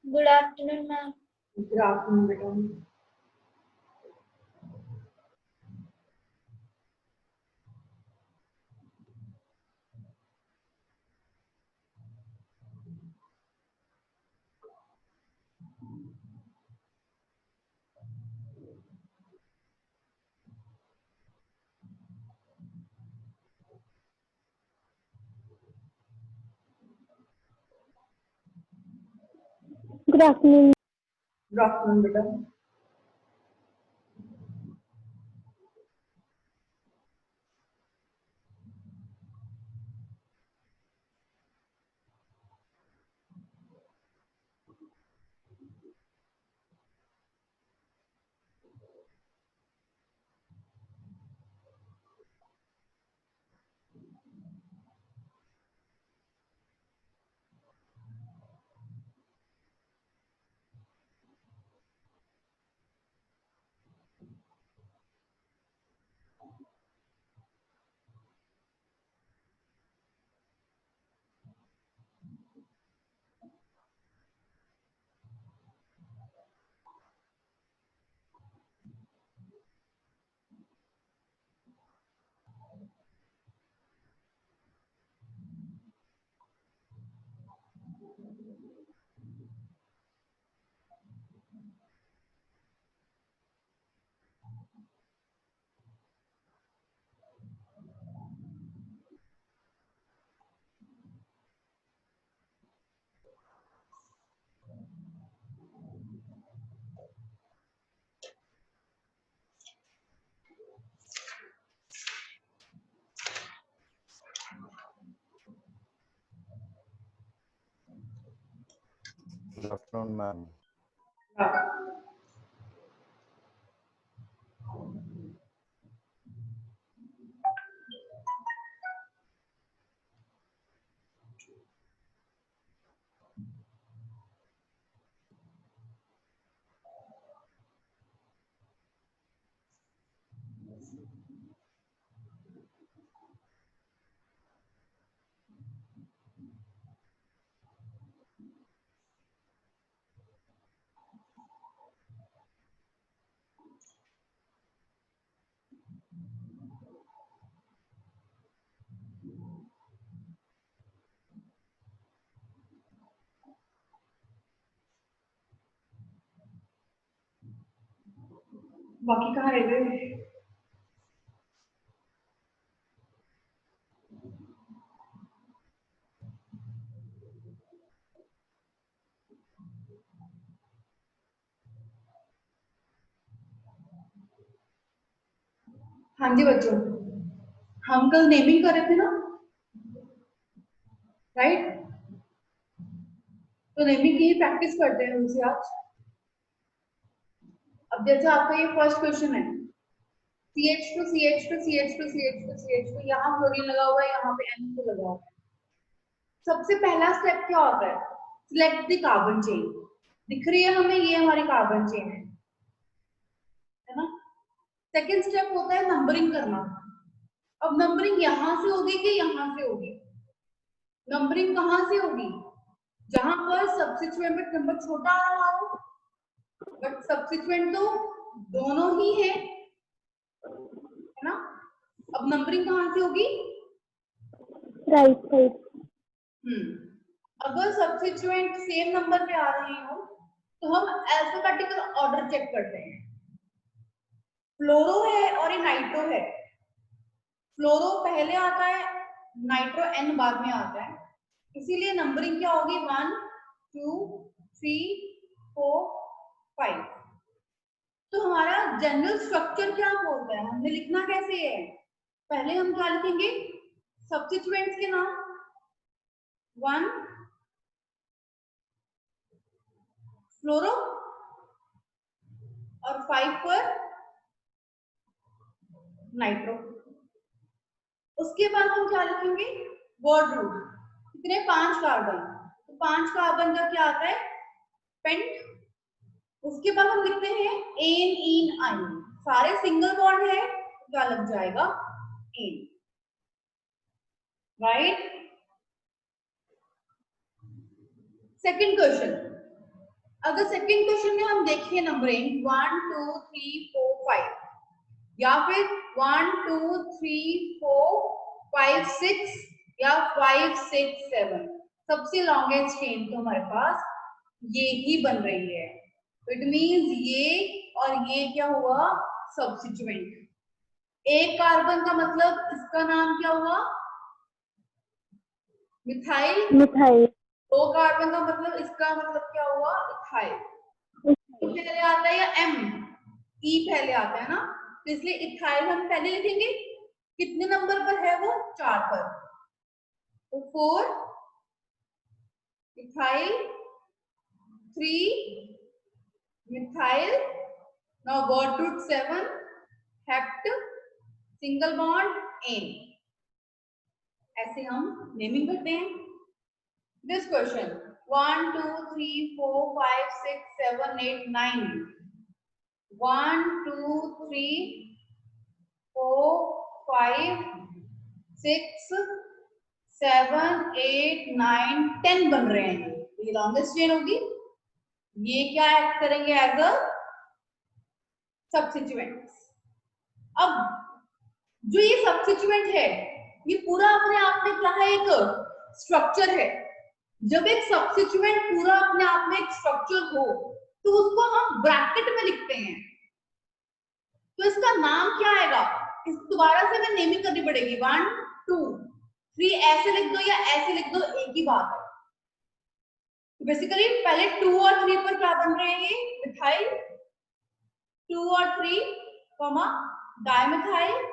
Good afternoon ma'am. Good afternoon बेटा। Good afternoon. Good afternoon बेटा। Good afternoon, ma'am. बाकी कहाँ रह गए? हाँ जी बच्चों, हम कल नेमिंग कर रहे थे ना, राइट? तो नेमिंग की प्रैक्टिस करते हैं उनसे आज। अब जैसे आपका ये फर्स्ट क्वेश्चन है, CH2 CH2 CH2 CH2 CH2, यहाँ क्लोरीन लगा हुआ है, यहाँ पे NO2 लगा हुआ है। सबसे पहला स्टेप क्या होता है? Select the carbon chain. दिख रही है हमें, ये हमारी कार्बन चेन है ना? सेकेंड स्टेप होता है नंबरिंग करना। अब नंबरिंग यहां से होगी कि यहां से होगी? नंबरिंग कहां से होगी? जहां पर सब्सिक्वेंट नंबर छोटा आ रहा हो, बट सब्सिक्वेंट तो दोनों ही है ना? अब नंबरिंग कहां से होगी? Right side. अगर सब्सिक्वेंट सेम नंबर पे आ रहे हो तो हम अल्फाबेटिकल ऑर्डर चेक करते हैं। फ्लोरो है और ये नाइट्रो है। फ्लोरो पहले आता है, नाइट्रो N बाद में आता है, इसीलिए नंबरिंग क्या होगी? 1 2 3 4 5। तो हमारा जनरल स्ट्रक्चर क्या बोलता है? हमने लिखना कैसे है? पहले हम क्या लिखेंगे? सब्स्टिट्यूएंट्स के नाम 1 फ्लोरो और 5 पर नाइट्रो। उसके बाद हम क्या लिखेंगे? Word root. कितने? 5 कार्बन। तो 5 कार्बन का क्या आता है? पेंट। उसके बाद हम लिखते हैं एन इन आइन। सारे सिंगल बॉन्ड है, क्या लग जाएगा? Ane, right? सेकंड क्वेश्चन, अगर सेकंड क्वेश्चन में हम देखें नंबरिंग 1 2 3 4 5 या फिर 1 2 3 4 5 6 या 5 6 7, सबसे लॉन्गेस्ट चेन तो हमारे पास ये ही बन रही है। तो इट मींस ये और ये क्या हुआ, सब्स्टिट्यूएंट। एक कार्बन का मतलब इसका नाम क्या हुआ, मिथाइल। मिथाइल। दो कार्बन का मतलब इसका मतलब क्या हुआ, इथाइल। पहले आता है या एम, ई पहले आता है ना, तो इसलिए इथाइल हम पहले लिखेंगे। कितने नंबर पर है वो, 4 पर। तो 4 ethyl, 3 methyl, now got root 7 hept, single bond ane. ऐसे हम नेमिंग करते हैं। दिस क्वेश्चन 1 2 3 4 5 6 7 8 9, 1 2 3 4 5 6 7 8 9 10 बन रहे हैं। ये लॉन्गेस्ट चेन होगी। ये क्या एक्ट करेंगे, एज अ सब्स्टिट्यूएंट। अब जो ये सब्स्टिट्यूएंट है, ये पूरा अपने आप में क्या है, एक स्ट्रक्चर है। जब एक सब्स्टिट्यूएंट पूरा अपने आप में एक स्ट्रक्चर हो तो उसको हम ब्रैकेट में लिखते हैं। तो इसका नाम क्या आएगा, इस दोबारा से हमें नेमिंग करनी पड़ेगी। 1 2 3 ऐसे लिख दो या ऐसे लिख दो, एक ही बात है। तो बेसिकली पहले 2 और 3 पर क्या बन रहे हैं, ये मिथाइल। 2 और 3 कॉमा डाइमिथाइल।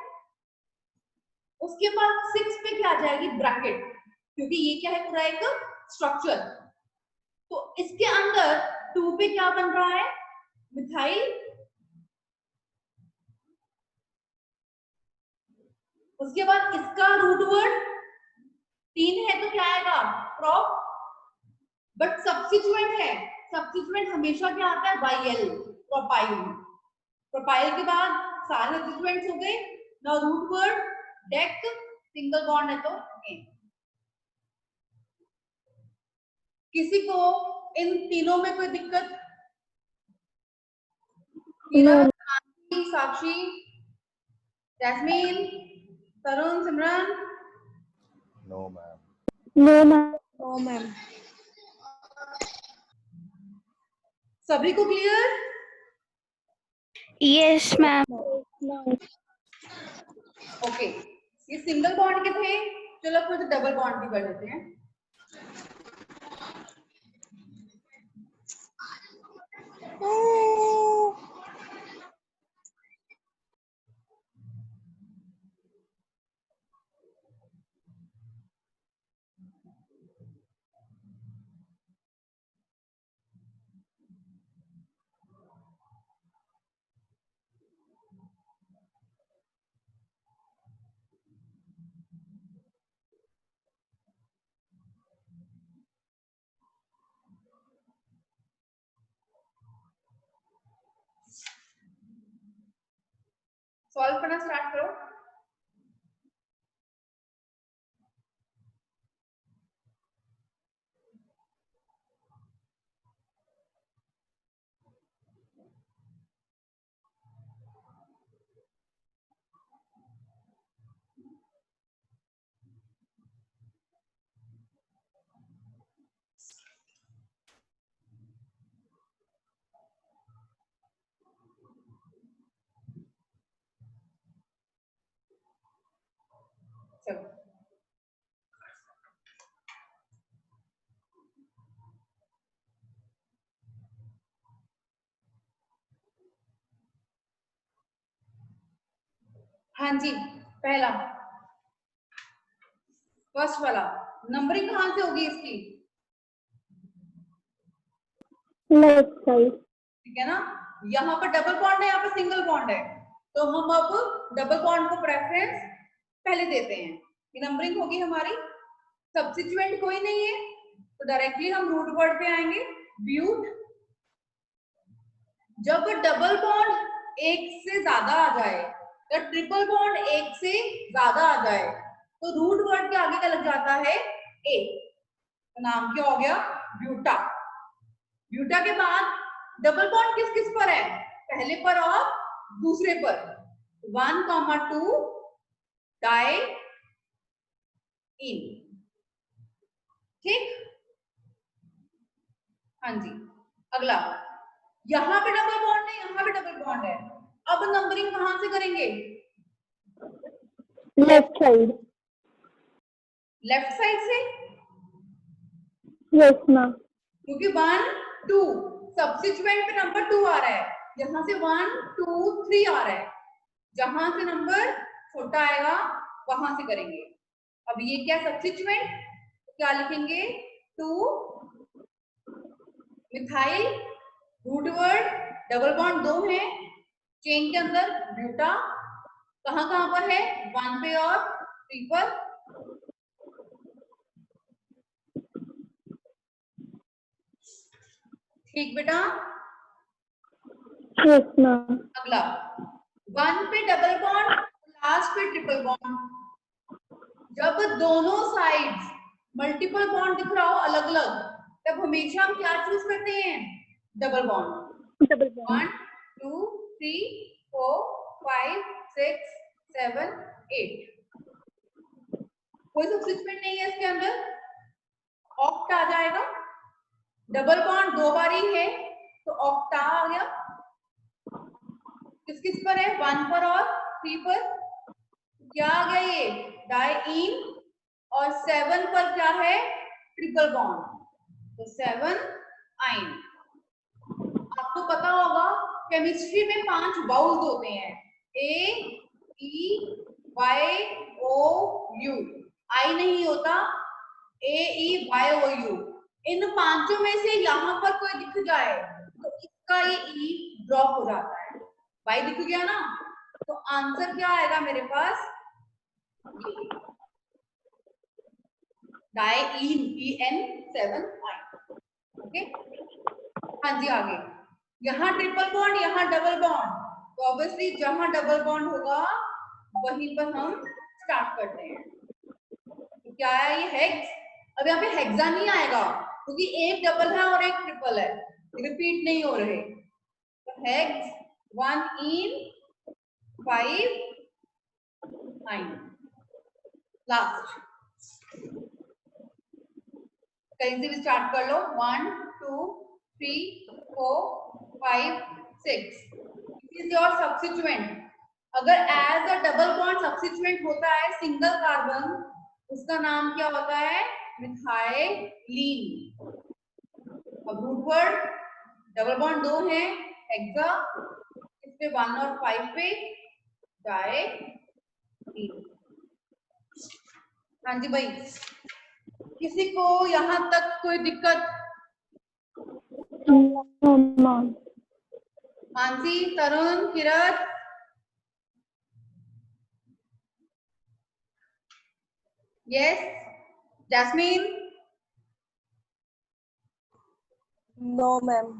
उसके बाद 6 पे क्या आ जाएगी, ब्रैकेट, क्योंकि ये क्या है, पूरा एक स्ट्रक्चर। तो इसके अंदर 2 पे क्या बन रहा है, मिथाइल। उसके बाद इसका रूट वर्ड 3 है तो क्या आएगा, प्रॉप। बट सब्स्टिट्यूएंट है, सब्स्टिट्यूएंट हमेशा क्या आता है, YL, प्रोपाइल। प्रोपाइल के बाद सारे सब्स्टिट्यूएंट्स हो गए। Now root word dec, single bond है तो एन। किसी को इन तीनों में कोई दिक्कत, Sakshi, Jasmine, Tarun, Simran? No, ma'am. No ma'am. No ma'am. सभी को क्लियर? Yes ma'am. ओके, ये सिंगल बॉन्ड के थे। चलो फिर डबल बॉन्ड भी कर लेते हैं। सॉल्व करना स्टार्ट करो। चलो हाँ जी, पहला फर्स्ट वाला नंबरिंग कहां से होगी इसकी, लेफ्ट साइड। ठीक है ना। यहाँ पर डबल बॉन्ड है, यहाँ पर सिंगल बॉन्ड है, तो हम अब डबल बॉन्ड को प्रेफरेंस पहले देते हैं। ये नंबरिंग होगी हमारी। सब्स्टिट्यूएंट कोई नहीं है तो डायरेक्टली हम रूट वर्ड पे आएंगे, ब्यूट। जब डबल बॉन्ड एक से ज्यादा आ जाए या ट्रिपल बॉन्ड एक से ज्यादा आ जाए तो रूट वर्ड के आगे का लग जाता है ए, तो नाम क्या हो गया, ब्यूटा। ब्यूटा के बाद डबल बॉन्ड किस किस पर है, पहले पर और दूसरे पर, 1,2 डाई इन। ठीक, हाँ जी। अगला, यहां पे डबल बॉन्ड है, यहां पे डबल बॉन्ड है, अब नंबरिंग कहां से करेंगे, लेफ्ट साइड। लेफ्ट साइड से, यस मैम। क्योंकि 1 2 सब्स्टिट्यूएंट पे नंबर 2 आ रहा है, यहां से 1 2 3 आ रहा है, जहां से नंबर छोटा आएगा वहां से करेंगे। अब ये क्या सब्स्टिट्यूएंट, क्या लिखेंगे, 2 methyl, root word, double bond 2 है, चेन के अंदर ब्यूटा कहां कहां पर है, 1 पे और 3 पर। ठीक बेटा। Yes ma'am. अगला, 1 पे डबल बॉन्ड, लास्ट पे ट्रिपल बॉन्ड, जब दोनों साइड्स मल्टीपल बॉन्ड दिख रहा हो अलग अलग, तब हमेशा हम क्या चूज करते हैं, डबल बॉन्ड। Double 1 bond. 2 3 4 5 6 7 8, कोई सब्स्टिट्यूएंट नहीं है इसके अंदर, ऑक्ट आ जाएगा। डबल बॉन्ड 2 बार ही है तो ऑक्टा आ गया। किस किस पर है, 1 पर और 3 पर, क्या आ गया ये, डाइईन, और 7 पर क्या है, ट्रिपल बॉन्ड, तो 7 आइन। आपको पता होगा केमिस्ट्री में 5 वाउल्स होते हैं, ए ई वाई ओ यू, आई नहीं होता, ए ई वाई ओ यू। इन पांचों में से यहां पर कोई दिख जाए तो इसका ये ई ड्रॉप हो जाता है, वाई दिख गया ना, तो आंसर क्या आएगा मेरे पास, डाइईन, EN 7 आइन। ओके, हाँ जी। आगे, यहाँ ट्रिपल बॉन्ड, यहाँ डबल बॉन्ड, तो ऑब्वियसली जहां डबल बॉन्ड होगा वहीं पर हम स्टार्ट करते हैं। तो क्या है ये, हेक्स। अब यहाँ पे हेक्सा नहीं आएगा क्योंकि एक डबल है और एक ट्रिपल है, रिपीट नहीं हो रहे, तो हेक्स 1 इन 5 9 लास्ट, कहीं से भी स्टार्ट कर लो, 1 2 3 4 5 6, दिस इज योर सब्स्टिट्यूएंट। अगर as a double bond substituent होता है सिंगल कार्बन, उसका नाम क्या होता है, मिथाइलीन। अब रूट वर्ड, डबल बॉन्ड 2 है, हेक्सा, इस पे 1 और 5 पे डाइईन। हाँ जी भाई, किसी को यहाँ तक कोई दिक्कत, नो मैम। मानसी, तरुण, किरत, यस, जैस्मीन, नो मैम।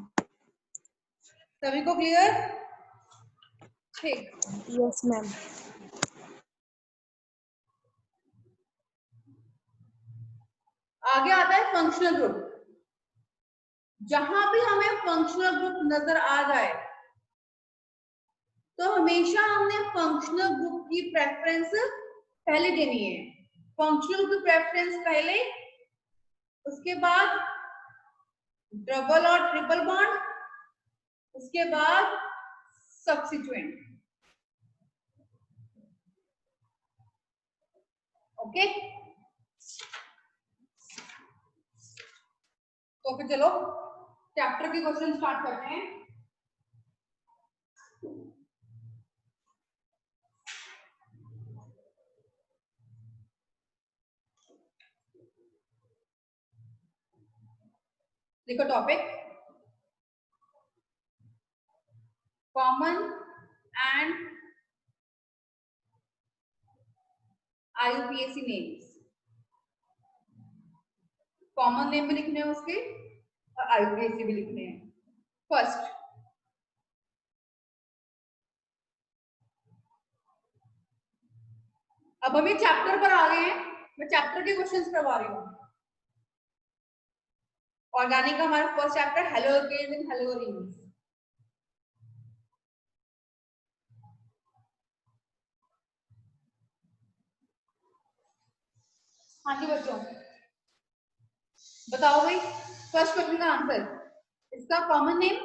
सभी को क्लियर, ठीक। Yes ma'am. आगे आता है फंक्शनल ग्रुप। जहां भी हमें फंक्शनल ग्रुप नजर आ जाए तो हमेशा हमने फंक्शनल ग्रुप की प्रेफरेंस पहले देनी है, फंक्शनल ग्रुप प्रेफरेंस पहले, उसके बाद डबल और ट्रिपल बॉन्ड, उसके बाद सब्स्टिट्यूएंट। ओके, तो फिर चलो चैप्टर के क्वेश्चन स्टार्ट करते हैं। देखो topic, common and IUPAC names, common name भी लिखने हैं उसके और IUPAC भी लिखने हैं। फर्स्ट, अब हम ये चैप्टर पर आ गए हैं, मैं चैप्टर के क्वेश्चंस करवा रही हूँ ऑर्गेनिक का हमारा फर्स्ट चैप्टर हेलोकेन्स एंड हेलोरीन्स। हाँ जी बच्चों, बताओ भाई फर्स्ट क्वेश्चन का आंसर। इसका कॉमन नेम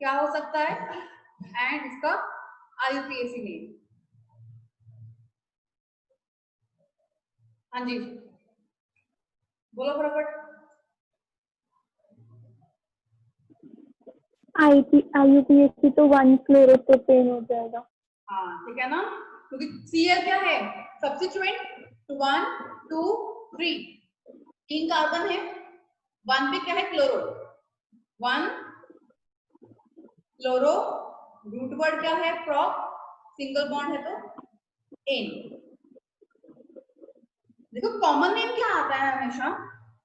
क्या हो सकता है एंड इसका IUPAC नेम। हाँ जी बोलो फटाफट। IUPAC तो 1 क्लोरोप्रोपेन हो जाएगा। हाँ ठीक है ना, क्योंकि Cl क्या है सब्स्टिट्यूएंट, तो 1 2 3 3 कार्बन है, 1 पे क्या है क्लोरो, 1 क्लोरो, रूट वर्ड क्या है प्रोप, सिंगल बॉन्ड है तो एन। देखो कॉमन नेम क्या आता है हमेशा,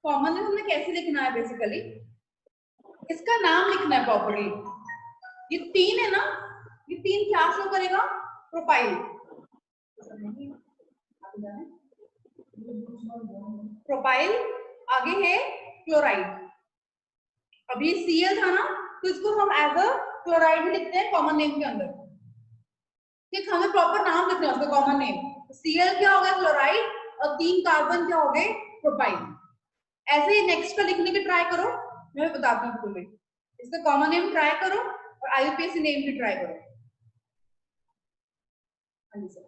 कॉमन नेम हमने कैसे लिखना है बेसिकली, इसका नाम लिखना है प्रॉपर्ली। ये 3 है ना, ये 3 क्या शो करेगा, प्रोपाइल, प्रोपाइल, आगे है क्लोराइड। अभी Cl था ना, तो इसको हम एज अ क्लोराइड ही लिखते हैं कॉमन नेम के अंदर। ठीक, हमें प्रॉपर नाम लिखना है उसका कॉमन नेम। Cl क्या होगा क्लोराइड, और 3 कार्बन क्या हो गए प्रोपाइल। ऐसे ही नेक्स्ट का लिखने की ट्राई करो, मैं बताती हूँ तुम्हें। इसका कॉमन नेम ट्राई करो और IUPAC नेम भी ट्राई करो। हाँ जी सर।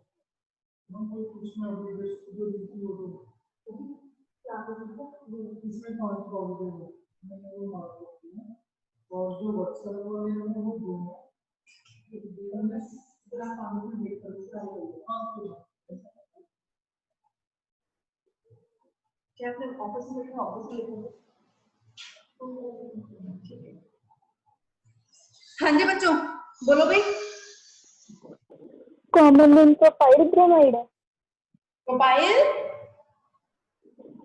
और जो WhatsApp वाले हैं वो दोनों क्या आपने ऑफिस में लिखा, ऑफिस में लिखा? हाँ जी बच्चों बोलो भाई। कॉमन नेम प्रोपाइल ब्रोमाइड है। प्रोपाइल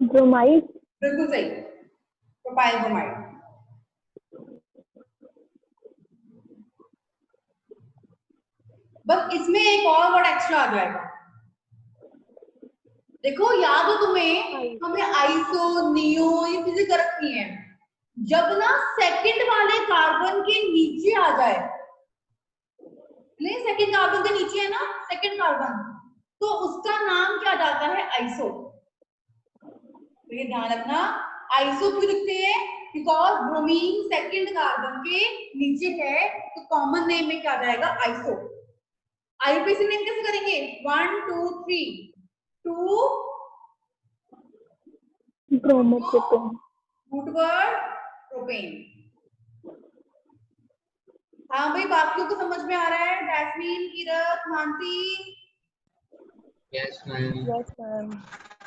ब्रोमाइड बिल्कुल सही, प्रोपाइल ब्रोमाइड। बस इसमें एक और वर्ड एक्स्ट्रा आ जाएगा। देखो याद हो तुम्हें, हमने आइसो नियो ये चीजें कर रखी हैं। जब ना सेकंड वाले कार्बन के नीचे आ जाए, नहीं सेकंड कार्बन के नीचे है ना सेकंड कार्बन, तो उसका नाम क्या जाता है आइसो। तो ये ध्यान रखना, आइसो क्यों लिखते हैं, बिकॉज ब्रोमीन सेकंड कार्बन के नीचे है, तो कॉमन नेम में क्या जाएगा आइसो। IUPAC नेम कैसे करेंगे, 1 2 3 2 ब्रोमोप्रोपेन। Root word propane. हाँ भाई बाकियों को समझ में आ रहा है, Jasmine, Kirat, Mansi. Yes ma'am. Yes, ma'am.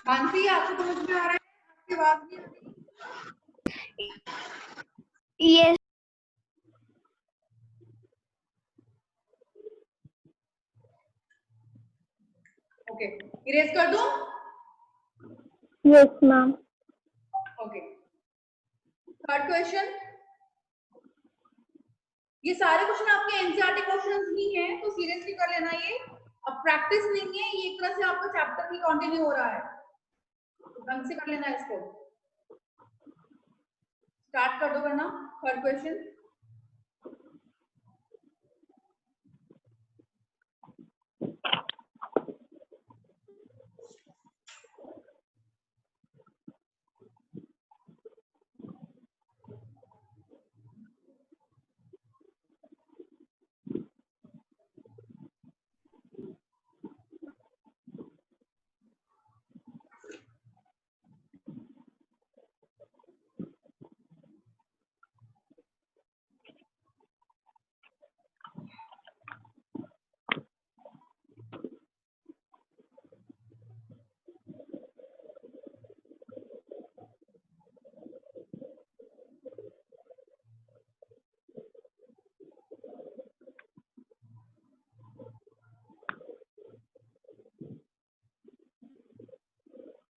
Mansi आपको समझ में आ रहा है, आपकी बात नहीं आ रही? Yes. ओके इरेज कर दूं? Yes, ma'am. Okay third question. ये सारे क्वेश्चन आपके एनसीईआरटी क्वेश्चंस ही हैं, तो सीरियसली कर लेना ये। अब प्रैक्टिस नहीं है, ये एक तरह से आपका चैप्टर ही कंटिन्यू हो रहा है, ढंग से कर लेना इसको। स्टार्ट कर दो करना थर्ड क्वेश्चन।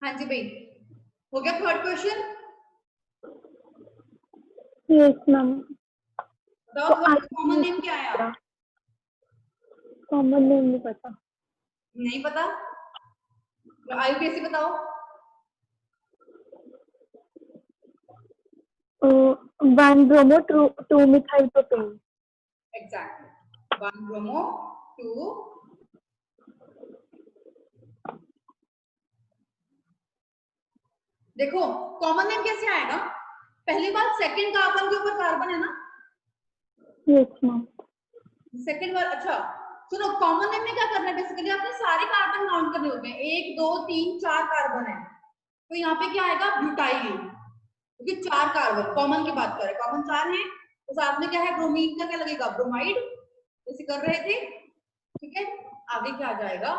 हाँ जी भाई हो गया थर्ड क्वेश्चन। Yes, ma'am. बताओ तो थर्ड कॉमन नेम क्या आया? कॉमन नेम नहीं पता। नहीं पता, तो IUPAC बताओ। 1 bromo 2 methyl propane. Exactly. 1 bromo 2. देखो कॉमन नेम कैसे आएगा? पहली बात सेकंड कार्बन के ऊपर कार्बन है ना? Yes, ma'am. सेकंड बार अच्छा सुनो, कॉमन नेम में क्या करना है? बेसिकली आपने सारे कार्बन काउंट करने होते हैं, 1 2 3 4 कार्बन है, तो यहाँ पे क्या आएगा? ब्यूटाइल, क्योंकि 4 कार्बन कॉमन की बात करें, कॉमन 4 है, तो साथ में क्या है? ब्रोमीन का क्या लगेगा? ब्रोमाइड, जैसे कर रहे थे, ठीक है। आगे क्या आ जाएगा?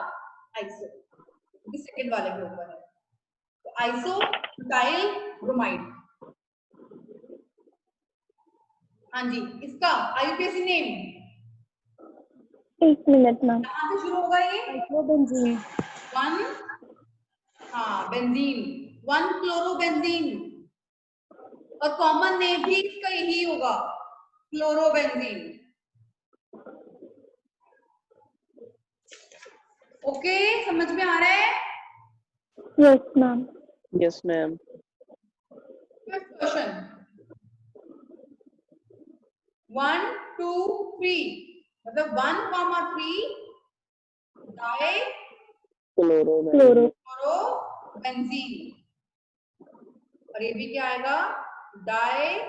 आइसो, क्योंकि सेकंड वाले के ऊपर है, तो आइसो ब्यूटाइल ब्रोमाइड। हाँ जी, इसका आईयूपीएसी नेम 1 minute, ma'am. कहाँ से शुरू होगा ये? Cyclobenzene. 1 हाँ बेंजीन, 1 क्लोरोबेंजीन, और कॉमन नेम भी इसका यही होगा, क्लोरोबेंजीन। ओके, समझ में आ रहा है? Yes, ma'am. Yes, ma'am. Fifth question, 1 2 3, मतलब 1,3 डाई Chloro. क्लोरोबेंजीन, और ये भी क्या आएगा? Di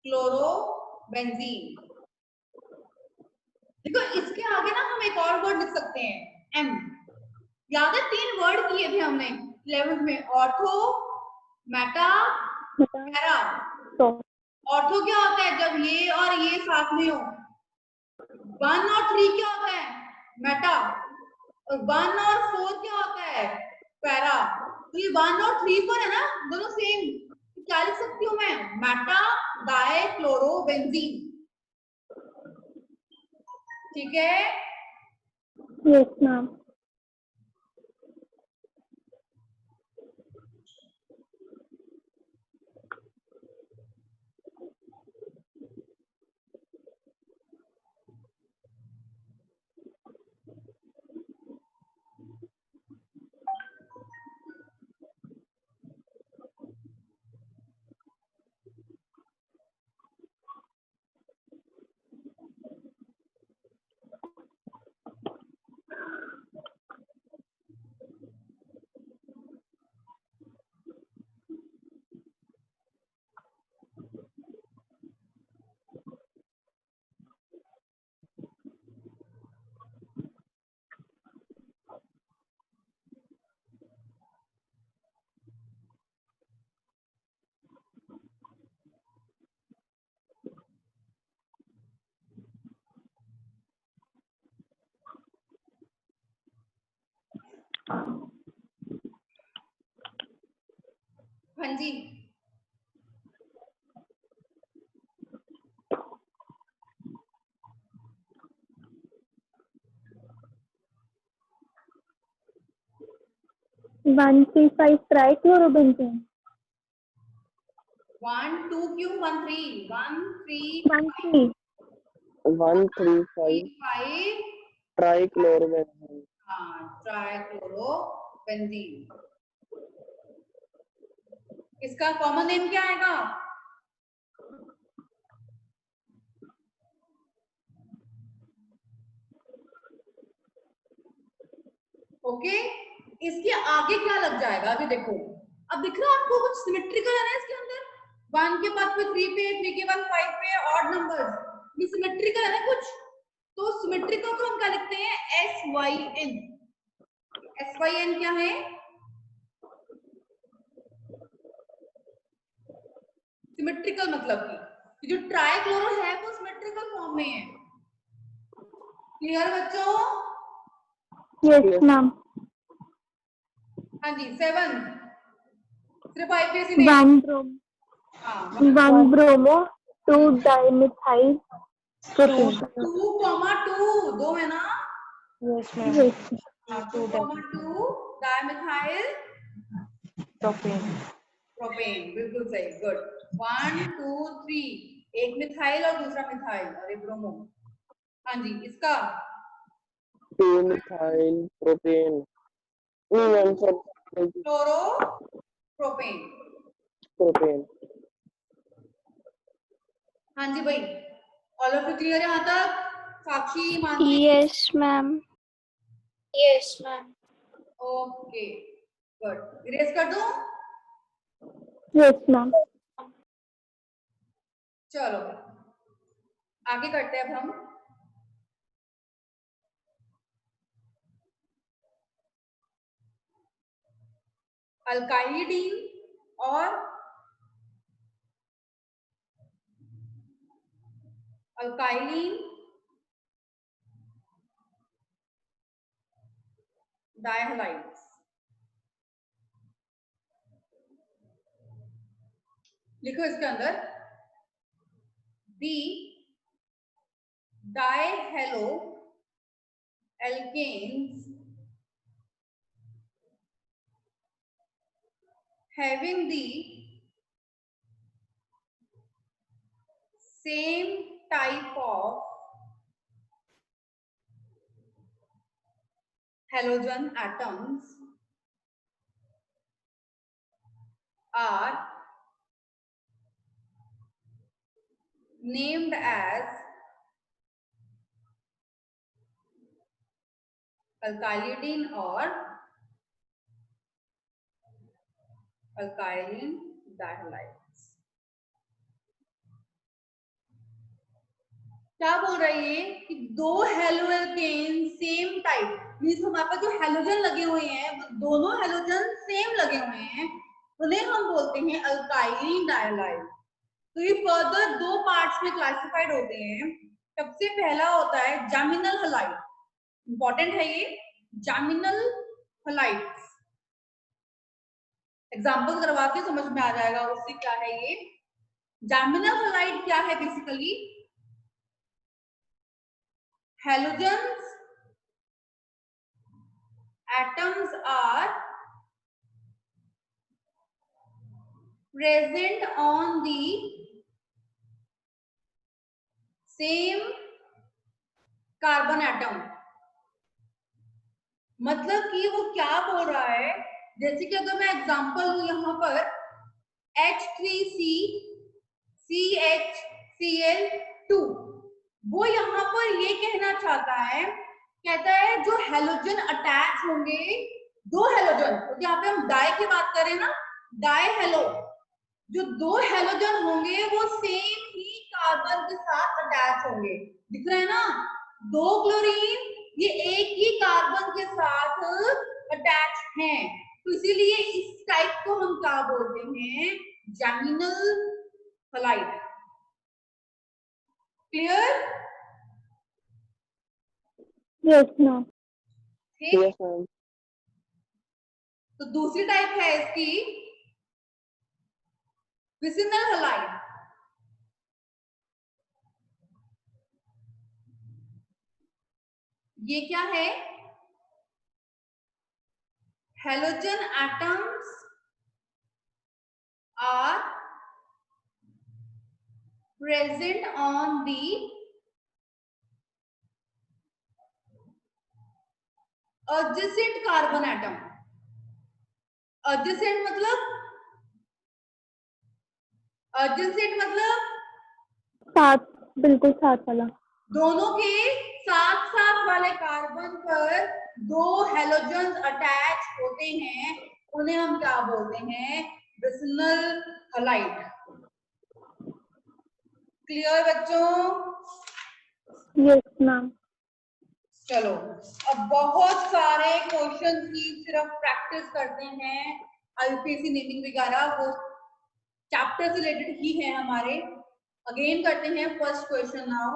chlorobenzene. देखो इसके आगे ना हम एक और वर्ड लिख सकते हैं, एम। याद है 3 वर्ड किए थे हमने 11th में, ortho, Meta, para. So, ortho क्या होता है? जब ये और ये साथ में हो। 1 और 3 क्या होता है? मेटा। और 1 और 4 क्या होता है? पैरा। तो ये 1 और 3 4 है ना, दोनों सेम, तो क्या लिख सकती हूँ मैं? मेटा डाई क्लोरोबेंजीन, ठीक है। yes, ma'am. हाँ जी, One 3 5 trichlorobenzene. 1 2 क्यों? 1 3 1 3 1 3. 1 3 5 5 trichlorobenzene. हाँ, ट्राइक्लोरोबेंजीन। इसका कॉमन नेम क्या आएगा? ओके, इसके आगे क्या लग जाएगा? अभी देखो, अब दिख रहा है आपको कुछ सिमेट्रिकल है ना इसके अंदर? 1 के बाद फिर 3 पे, 3 के बाद 5 पे ऑड नंबर्स, ये सिमेट्रिकल है ना कुछ, तो सिमेट्रिकल को हम क्या लिखते हैं? SYN। SYN क्या है? सिमेट्रिकल, मतलब कि जो ट्राइक्लोरो है वो सिमेट्रिकल फॉर्म में है। क्लियर बच्चों? Yes, ma'am. हाँ जी, 7 सिर्फ आईपीएसी नेम। 1 bromo. हाँ, 1 bromo 2 dimethyl propane. 2,2 दो है ना? Yes, ma'am. Yes. 2,2 dimethyl Propane. Propane, बिल्कुल सही, गुड। 1 2 3, एक मिथाइल और दूसरा मिथाइल और एक ब्रोमो। हाँ जी, इसका 2 methyl propane. No, I'm sorry. Chloro propane. Propane. हाँ जी भाई, ऑल ऑफ यू क्लियर यहाँ तक? Sakshi, Mansi, Yes, ma'am. Yes, ma'am. Okay good. Erase कर दूं? Yes ma'am. चलो आगे करते हैं अब हम। अल्काइलिडीन और अल्काइलिन डायहलाइड्स। लिखो इसके अंदर दी डायहेलो alkanes having the same type of halogen atoms are named as alkylidene or alkyline dihalides। क्या बोल रही है कि दो हेलोएल्केन सेम टाइप, मींस हमारे पास जो हेलोजन लगे हुए हैं वो दोनों हेलोजन सेम लगे हुए हैं, उन्हें हम बोलते हैं अल्काइलिन डायलाइड। तो ये फर्दर दो पार्ट्स में क्लासिफाइड होते हैं। सबसे पहला होता है जामिनल हलाइड, इंपॉर्टेंट है ये, जामिनल हलाइड्स। एग्जांपल करवा के समझ में आ जाएगा उससे क्या है ये। जामिनल हलाइड क्या है? Basically halogens atoms are present on the same carbon atom। मतलब कि वो क्या बोल रहा है, जैसे कि अगर मैं एग्जांपल लूं यहाँ पर H3C CHCl2, वो यहाँ पर ये कहना चाहता है, कहता है जो हेलोजन अटैच होंगे, दो हेलोजन, तो यहाँ पे हम डाई की बात करें ना, डाई हेलो, जो दो हेलोजन होंगे वो सेम ही कार्बन के साथ अटैच होंगे। दिख रहा है ना, दो क्लोरीन ये एक ही कार्बन के साथ अटैच हैं, तो इसीलिए इस टाइप को हम क्या बोलते हैं? Geminal halide. Clear? Yes ma'am. ठीक। Yes ma'am. तो दूसरी टाइप है इसकी विसिनल हलाइड। ये क्या है? Halogen atoms are present on the adjacent carbon atom. adjacent मतलब साथ, बिल्कुल साथ वाला। दोनों के साथ साथ वाले कार्बन पर दो हेलोजन अटैच होते हैं, उन्हें हम क्या बोलते हैं? Vicinal halide. क्लियर बच्चों? Yes ma'am. चलो अब बहुत सारे क्वेश्चन की सिर्फ प्रैक्टिस करते हैं, आईपीएससी नेमिंग वगैरह वो चैप्टर से रिलेटेड ही है हमारे। अगेन करते हैं फर्स्ट क्वेश्चन नाउ।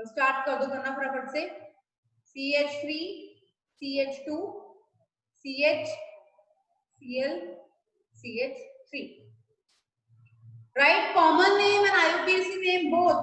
स्टार्ट कर दो करना फटाफट से। CH3 CH2 CH Cl CH3, write common name and IUPAC name both।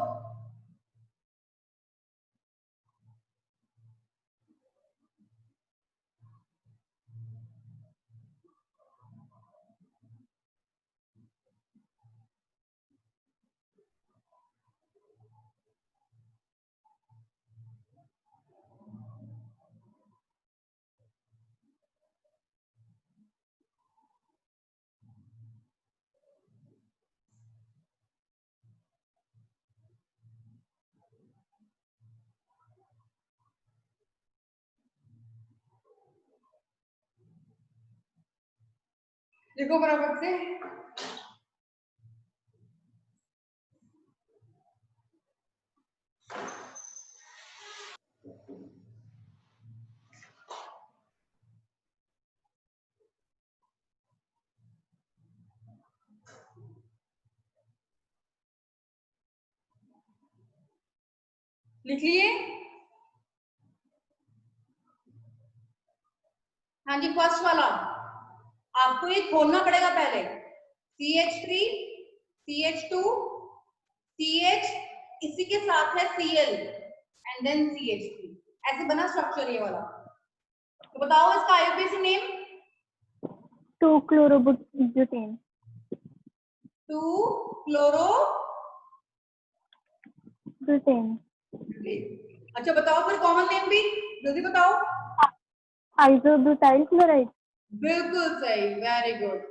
लिखो बराबर से। लिख लिए? हाँ जी, फर्स्ट वाला आपको ये खोलना पड़ेगा पहले। CH3 CH2 CH, इसी के साथ है Cl एंड देन CH3, ऐसे बना स्ट्रक्चर ये वाला। तो बताओ इसका आईयूपीएसी नेम। 2-chlorobutane। 2-chlorobutane। अच्छा बताओ फिर कॉमन नेम भी जल्दी बताओ। Isobutyl chloride. बिल्कुल सही, वेरी गुड।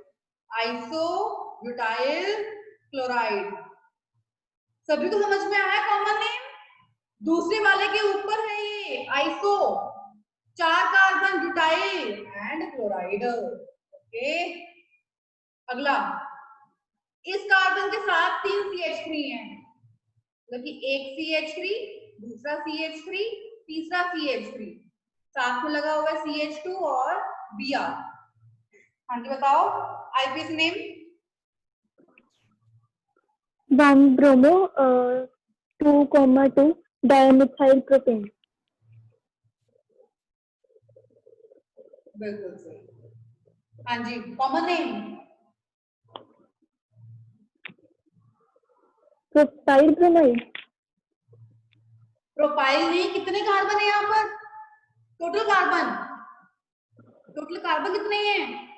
Isobutyl chloride. सभी को समझ में आया कॉमन नेम? दूसरे वाले के ऊपर है ये iso, 4 carbon butyl and chloride. Okay, अगला, इस कार्बन के साथ 3 CH3 हैं, मतलब कि एक CH3, दूसरा CH3, तीसरा CH3, साथ में लगा हुआ है CH2 और Br। हाँ जी बताओ IUPAC name. 1-bromo 2,2 dimethyl propane। बिल्कुल सही। हाँ जी, common name. Propyl bromide. Propyl नहीं, कितने कार्बन है यहाँ पर? टोटल कार्बन, टोटल कार्बन कितने हैं?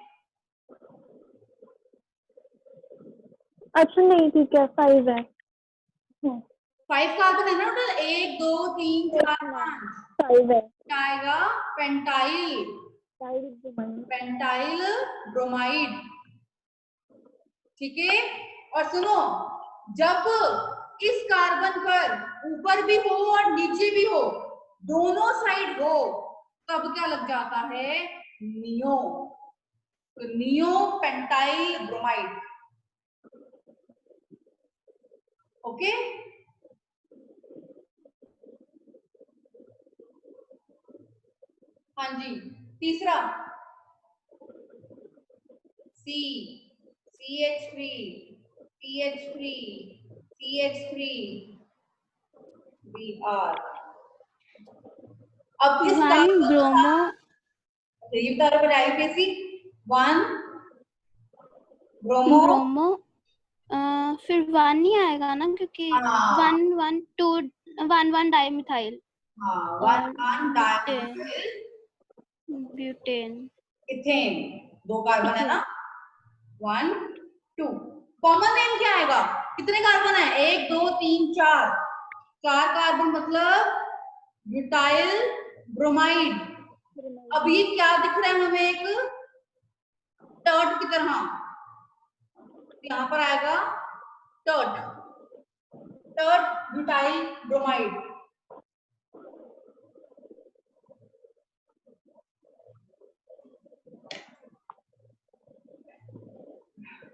अच्छा नहीं, ठीक है, 5 है। 5 कार्बन है ना टोटल, 1 2 3 4 5। 5 है। क्या आएगा? Pentyl, bromide. Pentyl bromide. ठीक है, और सुनो, जब इस कार्बन पर ऊपर भी हो और नीचे भी हो, दोनों साइड हो, तब क्या लग जाता है? नियो। तो नियो पेंटाइल ब्रोमाइड। ओके, हाँ जी, तीसरा C, CH3, CH3, CH3, Br। अब इस 1-bromo ये बता रहे आईयूपीएसी। 1 ब्रोमो, ब्रोमो फिर 1 नहीं आएगा ना, क्योंकि हाँ 1 डाइमिथाइल हाँ, और 1 डाइमिथाइल ब्यूटेन। इथेन, 2 कार्बन है ना, 1 2। कॉमन नेम क्या आएगा? कितने कार्बन है? 1 2 3 4, 4 कार्बन मतलब ब्यूटाइल ब्रोमाइड। अब ये क्या दिख रहा है हमें? एक टर्ट की तरह, यहाँ पर आएगा tert, tert butyl bromide.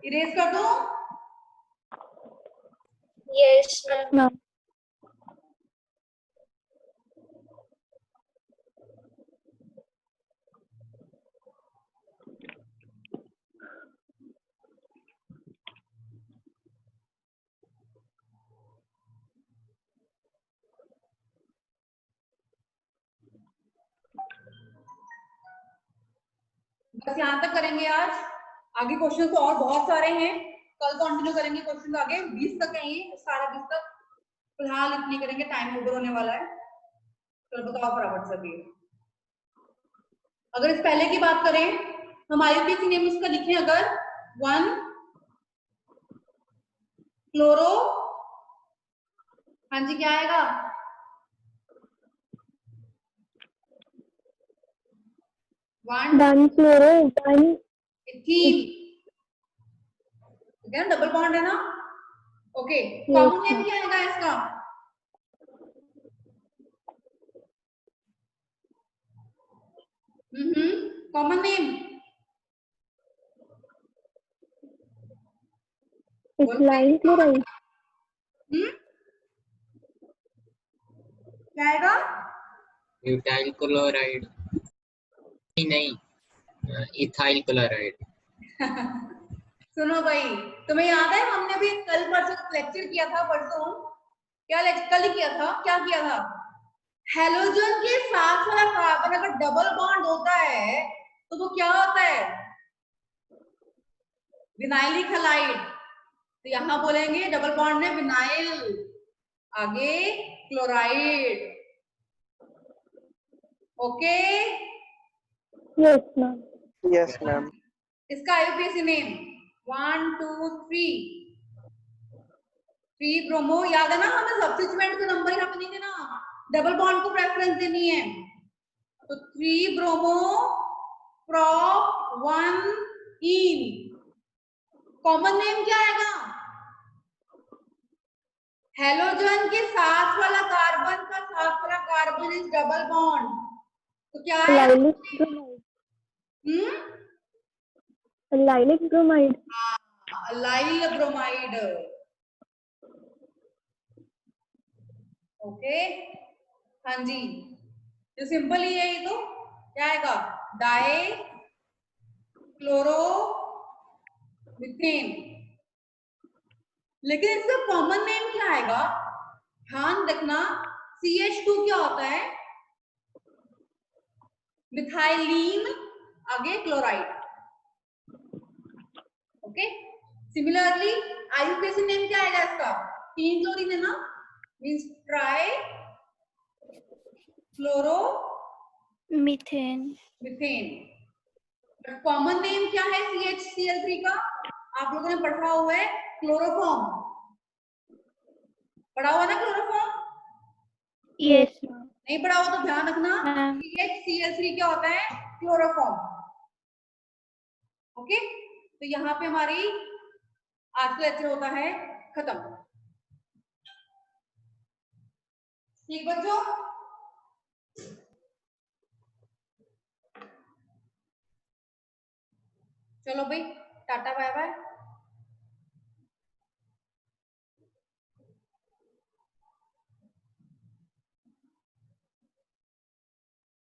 Erase कर दो। Yes ma'am. बस यहाँ तक करेंगे आज, आगे क्वेश्चन तो और बहुत सारे हैं, कल कंटिन्यू करेंगे क्वेश्चन आगे। 20 तक है ये, सारा 20 तक, फिलहाल इतनी करेंगे, टाइम ओवर होने वाला है। चलो बताओ फटाफट से अभी। अगर इस पहले की बात करें, हम आईयूपीएसी नेम इसका लिखें अगर 1 क्लोरो, हाँ जी क्या आएगा? 1 क्लोरो 1 इथीन, ठीक है ना, डबल बॉन्ड है ना। ओके, कॉमन नेम क्या आएगा इसका? Common name ethyl chloride. क्या आएगा? ब्यूटाइल क्लोराइड नहीं, इथाइल क्लोराइड। सुनो भाई, तुम्हें याद है हमने भी कल परसों लेक्चर किया था, परसों क्या कल ही किया था, क्या किया था? हेलोजन के साथ वाला कार्बन अगर डबल बॉन्ड होता है तो वो क्या होता है? Vinylic halide. तो यहां बोलेंगे डबल बॉन्ड में विनाइल, आगे chloride. Okay, yes ma'am. Yes ma'am. इसका आईयूपीएसी नेम 1 2 3 3 ब्रोमो। याद है ना, हमें सब्स्टिट्यूएंट का नंबर यहाँ पे नहीं देना, डबल बॉन्ड को प्रेफरेंस देनी है। तो 3 ब्रोमो प्रॉप 1 इन। कॉमन नेम क्या आएगा? हेलोजन के साथ वाला कार्बन का साथ वाला कार्बन इज डबल बॉन्ड, तो क्या है? Lilac bromide. Lilac bromide. लाइल ब्रोमाइड। ओके, हाँ जी, तो सिंपल ही है ये। तो क्या आएगा? Die chloro methane. लेकिन इसका कॉमन नेम क्या आएगा? ध्यान रखना, CH2 क्या होता है? मिथाइलीन, आगे chloride. Okay, similarly IUPAC name क्या आएगा इसका? 3 क्लोरीन है ना, means try chloro methane. Methane. Common name क्या है CHCl3 का? आप लोगों ने पढ़ा हुआ है क्लोरोफॉर्म, पढ़ा हुआ ना क्लोरोफॉर्म? यस नहीं पढ़ा हुआ तो ध्यान रखना, मैम। CHCl3 क्या होता है? क्लोरोफॉर्म। ओके, तो यहाँ पे हमारी आज का लेक्चर होता है खत्म। ठीक बच्चों, चलो भाई, टाटा बाय बाय।